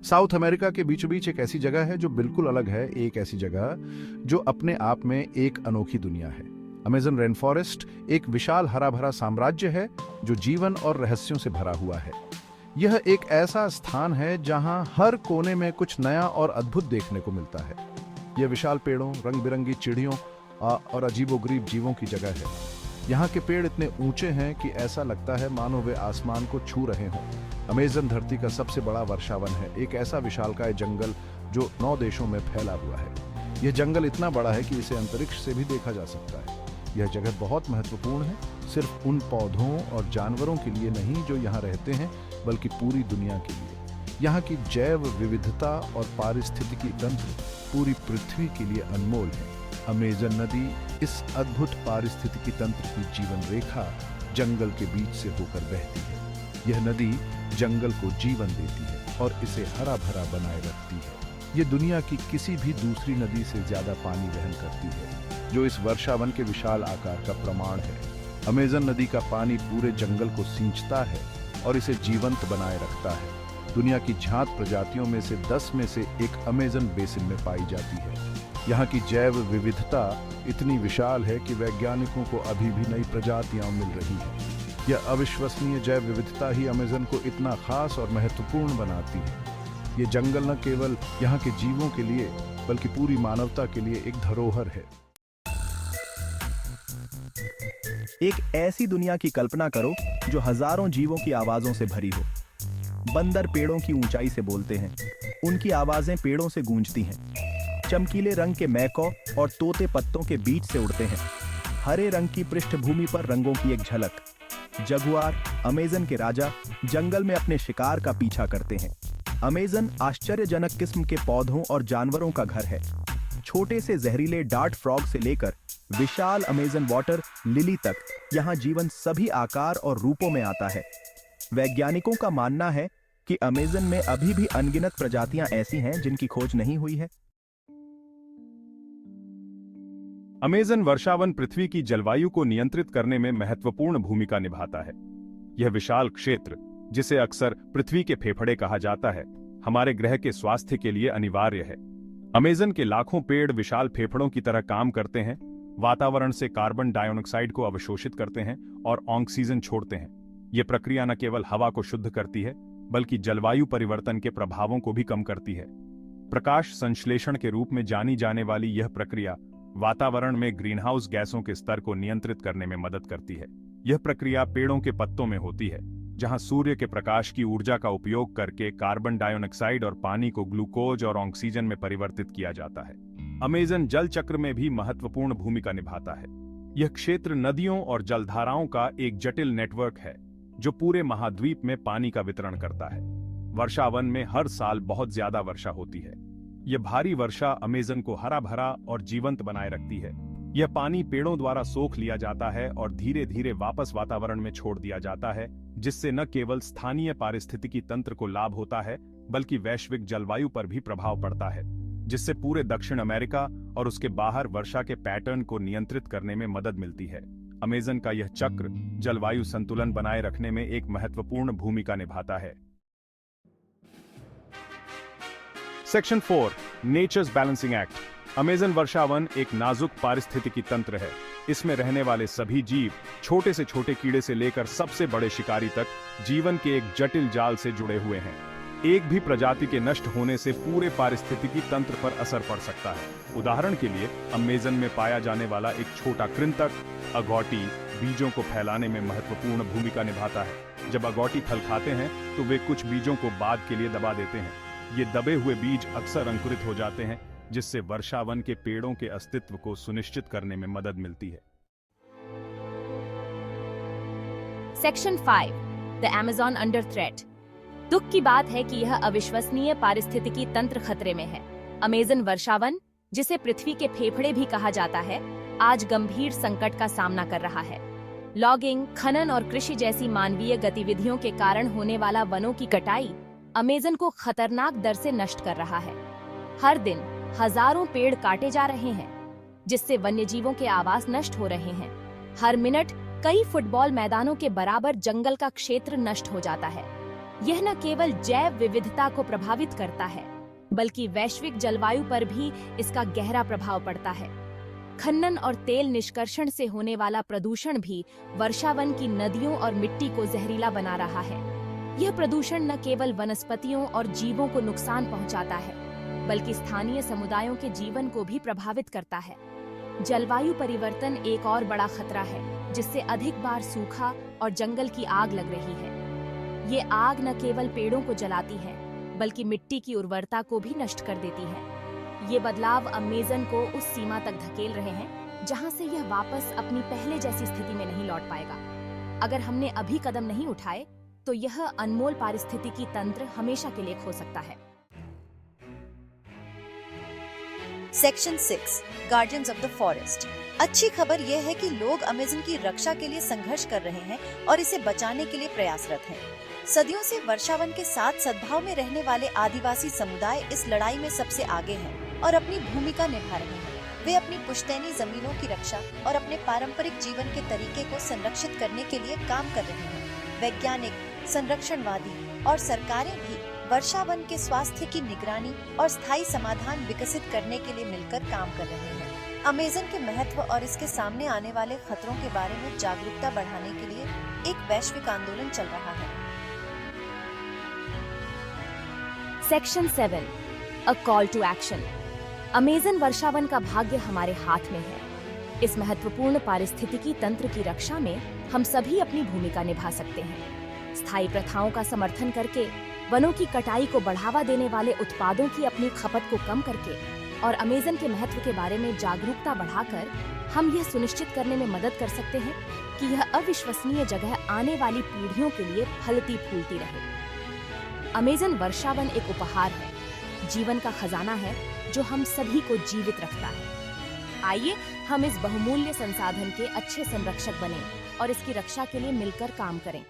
South America के बीचों बीच एक ऐसी जगह है जो बिल्कुल अलग है, एक ऐसी जगह जो अपने आप में एक अनोखी दुनिया है। अमेज़न रेन फॉरेस्ट एक विशाल हरा भरा साम्राज्य है जो जीवन और रहस्यों से भरा हुआ है। यह एक ऐसा स्थान है जहां हर कोने में कुछ नया और अद्भुत देखने को मिलता है। यह विशाल पेड़ों, रंग बिरंगी चिड़ियों और अजीबोगरीब जीवों की जगह है। यहाँ के पेड़ इतने ऊंचे हैं कि ऐसा लगता है मानो वे आसमान को छू रहे हों। अमेज़न धरती का सबसे बड़ा वर्षावन है, एक ऐसा विशालकाय जंगल जो 9 देशों में फैला हुआ है। यह जंगल इतना बड़ा है कि इसे अंतरिक्ष से भी देखा जा सकता है। यह जगह बहुत महत्वपूर्ण है, सिर्फ उन पौधों और जानवरों के लिए नहीं जो यहाँ रहते हैं, बल्कि पूरी दुनिया के लिए। यहाँ की जैव विविधता और पारिस्थितिकी तंत्र पूरी पृथ्वी के लिए अनमोल है। अमेज़न नदी इस अद्भुत पारिस्थितिकी तंत्र की जीवन रेखा जंगल के बीच से होकर बहती है। यह नदी जंगल को जीवन देती है और इसे हरा भरा बनाए रखती है। यह दुनिया की किसी भी दूसरी नदी से ज्यादा पानी वहन करती है, जो इस वर्षावन के विशाल आकार का प्रमाण है। अमेज़न नदी का पानी पूरे जंगल को सींचता है और इसे जीवंत बनाए रखता है। दुनिया की झांत प्रजातियों में से 10 में से एक अमेज़न बेसिन में पाई जाती है। यहाँ की जैव विविधता इतनी विशाल है कि वैज्ञानिकों को अभी भी नई प्रजातियां मिल रही हैं। यह अविश्वसनीय जैव विविधता ही अमेज़न को इतना खास और महत्वपूर्ण बनाती है। ये जंगल न केवल यहाँ के जीवों के लिए बल्कि पूरी मानवता के लिए एक धरोहर है। एक ऐसी दुनिया की कल्पना करो जो हजारों जीवों की आवाजों से भरी हो। बंदर पेड़ों की ऊंचाई से बोलते हैं, उनकी आवाजें पेड़ों से गूंजती हैं। चमकीले रंग के मैकॉ और तोते पत्तों के बीच से उड़ते हैं। हरे रंग की पृष्ठभूमि पर रंगों की एक झलक। जगुआर, अमेज़न के राजा, जंगल में अपने शिकार का पीछा करते हैं। अमेज़न आश्चर्यजनक किस्म के पौधों और जानवरों का घर है। छोटे से जहरीले डार्ट फ्रॉग से लेकर विशाल अमेज़न वाटर लिली तक, यहाँ जीवन सभी आकार और रूपों में आता है। वैज्ञानिकों का मानना है कि अमेज़न में अभी भी अनगिनत प्रजातियां ऐसी हैं जिनकी खोज नहीं हुई है। अमेज़न वर्षावन पृथ्वी की जलवायु को नियंत्रित करने में महत्वपूर्ण भूमिका निभाता है। यह विशाल क्षेत्र, जिसे अक्सर पृथ्वी के फेफड़े कहा जाता है, हमारे ग्रह के स्वास्थ्य के लिए अनिवार्य है। अमेज़न के लाखों पेड़ विशाल फेफड़ों की तरह काम करते हैं, वातावरण से कार्बन डाइऑक्साइड को अवशोषित करते हैं और ऑक्सीजन छोड़ते हैं। यह प्रक्रिया न केवल हवा को शुद्ध करती है, बल्कि जलवायु परिवर्तन के प्रभावों को भी कम करती है। प्रकाश संश्लेषण के रूप में जानी जाने वाली यह प्रक्रिया वातावरण में ग्रीनहाउस गैसों के स्तर को नियंत्रित करने में मदद करती है। यह प्रक्रिया पेड़ों के पत्तों में होती है, जहां सूर्य के प्रकाश की ऊर्जा का उपयोग करके कार्बन डाइऑक्साइड और पानी को ग्लूकोज और ऑक्सीजन में परिवर्तित किया जाता है। अमेज़न जल चक्र में भी महत्वपूर्ण भूमिका निभाता है। यह क्षेत्र नदियों और जलधाराओं का एक जटिल नेटवर्क है, जो पूरे महाद्वीप में पानी का वितरण करता है। वर्षावन में हर साल बहुत ज्यादा वर्षा होती है। यह भारी वर्षा अमेज़न को हरा भरा और जीवंत बनाए रखती है। यह पानी पेड़ों द्वारा सोख लिया जाता है और धीरे धीरे वापस वातावरण में छोड़ दिया जाता है, जिससे न केवल स्थानीय पारिस्थितिकी तंत्र को लाभ होता है, बल्कि वैश्विक जलवायु पर भी प्रभाव पड़ता है, जिससे पूरे दक्षिण अमेरिका और उसके बाहर वर्षा के पैटर्न को नियंत्रित करने में मदद मिलती है। अमेज़न का यह चक्र जलवायु संतुलन बनाए रखने में एक महत्वपूर्ण भूमिका निभाता है। Section 4, nature's balancing act. Amazon वर्षावन एक नाजुक पारिस्थितिकी तंत्र है। इसमें रहने वाले सभी जीव, छोटे से छोटे कीड़े से लेकर सबसे बड़े शिकारी तक, जीवन के एक जटिल जाल से जुड़े हुए हैं। एक भी प्रजाति के नष्ट होने से पूरे पारिस्थितिकी तंत्र पर असर पड़ सकता है। उदाहरण के लिए, अमेज़न में पाया जाने वाला एक छोटा कृंतक, अगॉटी, बीजों को फैलाने में महत्वपूर्ण भूमिका निभाता है। जब अगॉटी फल खाते हैं तो वे कुछ बीजों को बाद के लिए दबा देते हैं। ये दबे हुए बीज अक्सर अंकुरित हो जाते हैं, जिससे वर्षावन के पेड़ों के अस्तित्व को सुनिश्चित करने में मदद मिलती है। Section 5, the Amazon under threat. दुख की बात है कि यह अविश्वसनीय पारिस्थितिकी तंत्र खतरे में है। अमेज़न वर्षावन, जिसे पृथ्वी के फेफड़े भी कहा जाता है, आज गंभीर संकट का सामना कर रहा है। लॉगिंग, खनन और कृषि जैसी मानवीय गतिविधियों के कारण होने वाला वनों की कटाई अमेज़न को खतरनाक दर से नष्ट कर रहा है। हर दिन हजारों पेड़ काटे जा रहे हैं, जिससे वन्यजीवों के आवास नष्ट हो रहे हैं। हर मिनट कई फुटबॉल मैदानों के बराबर जंगल का क्षेत्र नष्ट हो जाता है। यह न केवल जैव विविधता को प्रभावित करता है, बल्कि वैश्विक जलवायु पर भी इसका गहरा प्रभाव पड़ता है। खनन और तेल निष्कर्षण से होने वाला प्रदूषण भी वर्षावन की नदियों और मिट्टी को जहरीला बना रहा है। यह प्रदूषण न केवल वनस्पतियों और जीवों को नुकसान पहुंचाता है, बल्कि स्थानीय समुदायों के जीवन को भी प्रभावित करता है। जलवायु परिवर्तन एक और बड़ा खतरा है, जिससे अधिक बार सूखा और जंगल की आग लग रही है। ये आग न केवल पेड़ों को जलाती है, बल्कि मिट्टी की उर्वरता को भी नष्ट कर देती है। ये बदलाव अमेज़न को उस सीमा तक धकेल रहे हैं जहां से यह वापस अपनी पहले जैसी स्थिति में नहीं लौट पाएगा। अगर हमने अभी कदम नहीं उठाए, तो यह अनमोल पारिस्थितिकी तंत्र हमेशा के लिए खो सकता है। Section 6 guardians of the forest. अच्छी खबर यह है कि लोग अमेज़न की रक्षा के लिए संघर्ष कर रहे हैं और इसे बचाने के लिए प्रयासरत हैं। सदियों से वर्षावन के साथ सद्भाव में रहने वाले आदिवासी समुदाय इस लड़ाई में सबसे आगे हैं और अपनी भूमिका निभा रहे हैं। वे अपनी पुश्तैनी जमीनों की रक्षा और अपने पारंपरिक जीवन के तरीके को संरक्षित करने के लिए काम कर रहे हैं। वैज्ञानिक, संरक्षणवादी और सरकारें भी वर्षावन के स्वास्थ्य की निगरानी और स्थायी समाधान विकसित करने के लिए मिलकर काम कर रहे हैं। अमेज़न के महत्व और इसके सामने आने वाले खतरों के बारे में जागरूकता बढ़ाने के लिए एक वैश्विक आंदोलन चल रहा है। Section 7 a call to action. Amazon वर्षावन का भाग्य हमारे हाथ में है। इस महत्वपूर्ण पारिस्थितिकी तंत्र की रक्षा में हम सभी अपनी भूमिका निभा सकते हैं। स्थायी प्रथाओं का समर्थन करके, वनों की कटाई को बढ़ावा देने वाले उत्पादों की अपनी खपत को कम करके और अमेज़न के महत्व के बारे में जागरूकता बढ़ाकर हम यह सुनिश्चित करने में मदद कर सकते हैं कि यह अविश्वसनीय जगह आने वाली पीढ़ियों के लिए फलती फूलती रहे। अमेज़न वर्षावन एक उपहार है, जीवन का खजाना है जो हम सभी को जीवित रखता है। आइए हम इस बहुमूल्य संसाधन के अच्छे संरक्षक बनें और इसकी रक्षा के लिए मिलकर काम करें।